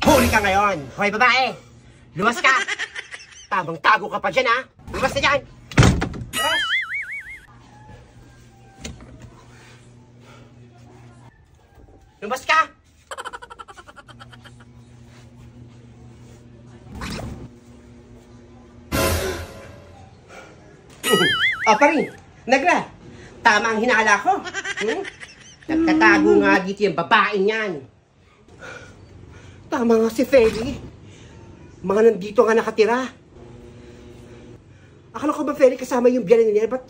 Huli ka ngayon. Hoy, babae. Lumas ka. Tamang tago ka pa dyan, ha? Lumas na dyan. Lumas. Lumas ka. Pa rin. Negra. Tama ang hinala ko. Nagtatago nga dito yung babaeng yan. Tama nga si Feli. Mga nandito nga nakatira. Akala ko ba Feli kasama yung biyanan niya? Ba't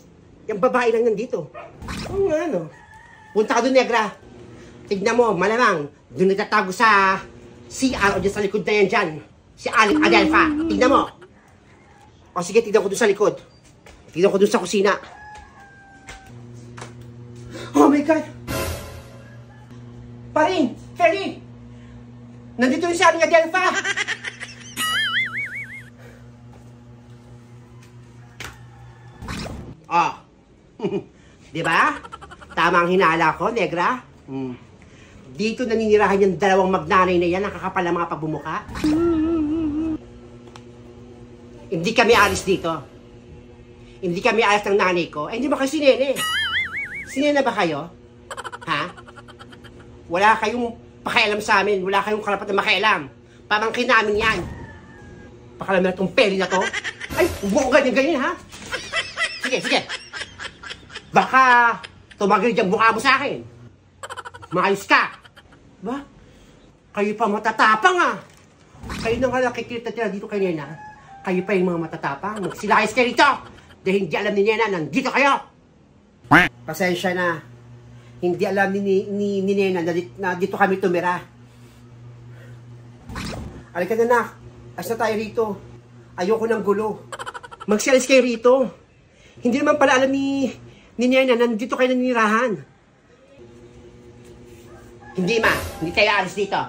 yung babae lang nandito? Oo nga, no? Punta ka doon, Negra. Tignan mo, malamang. Doon nagtatago sa CR o dyan sa likod na yan dyan. Si Alec Adelfa. Tignan mo. O sige, tignan ko doon sa likod. Tignan ko doon sa kusina. Oh my God! Paring! Feli! Nandito yung si Alec Adelfa! Oh. Diba? Tama ang hinala ko, Negra. Dito naninirahan yung dalawang magnanay na yan, nakakapal ang mga pagbumuka. Hindi kami alis dito. Hindi kami alis ng nanay ko. Eh, hindi ba kayo si Nene? Si Nene ba kayo? Ha? Wala kayong pakialam sa amin. Wala kayong karapatan makialam. Pamangkin namin yan. Pakalam na itong peli na to. Ay, huwag mo ganyan, ha? Sige, sige. Baka tumagil diyang mukha mo sa akin. Maayos ka. Ba? Kayo pa matatapang, ah. Kayo na nga nakikita dito kay Nena. Kayo pa yung mga matatapang. Magsilayas kayo rito. Dahil hindi alam ni Nena, nandito kayo. Pasensya na. Hindi alam ni Nena na dito kami tumira. Halika na, nak. Asa tayo rito. Ayoko ng gulo. Magsilayas kayo rito. Hindi naman pala alam ni Nena, nandito kayo nanirahan. Hindi ma, hindi tayo alis dito.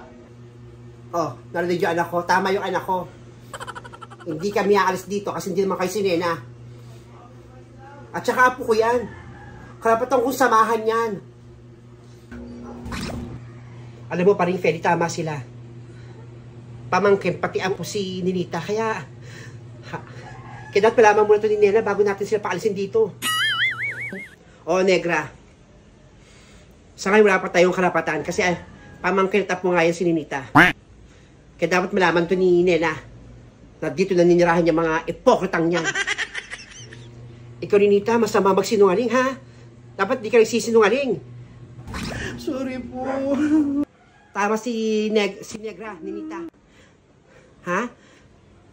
Oh, narinig yung anak ko. Tama yung anak ko. Hindi kami aalis dito kasi hindi naman kayo si Nena. At saka apo ko yan. Karapatan kong samahan yan. Alam mo pa rin, Feli, tama sila. Pamangkin, pati apo si Ninita. Kaya dapat palaman muna ito ni Nena bago natin sila paalisin dito. O, Negra. Sa ngayon wala pa tayong karapatan kasi pamangkin at apo nga yan si Ninita. Kaya dapat malaman ito ni Nena na dito naninirahan yung mga ipokritang niyan. Ikaw, Ninita, masama magsinungaling, ha? Dapat di ka nagsisinungaling. Sorry po. Tama si Negra, Ninita. Ha?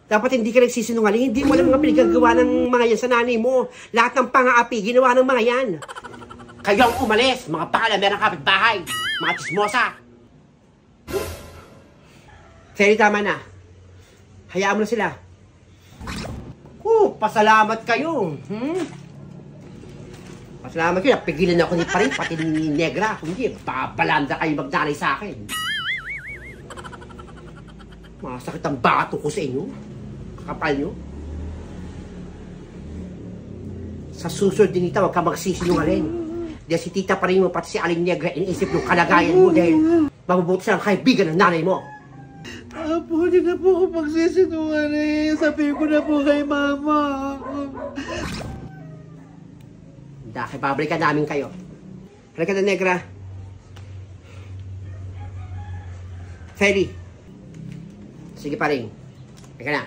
Dapat hindi ka nagsisinungaling. Hindi mo alam mga pinagagawa ng mga yan sa nanay mo. Lahat ng pang-aapi, ginawa ng mga yan. Kayo ang umalis, mga pakalamer ng kapitbahay. Mga tismosa. Feli, tama na. Hayaan mo na sila. Pasalamat kayo. Pasalamat kayo. Napigilan ako ni Paring, pati ni Negra. Kung hindi, babalanda kayo magdanay sa akin. Masakit ang bato ko sa inyo. Kakapal nyo. Sa susunod din ito, huwag ka magsisinungaling. Dahil si Tita Paring mo, pati si Aling Negra, iniisip yung kalagayan mo dahil mabubuti silang kaibigan ng nanay mo. Apo, hindi na po ako magsisinungaling. Sabihin ko na po kay Mama. Dahil babalikan namin kayo. Halika na, Negra. Feli. Sige pa rin. Halika na.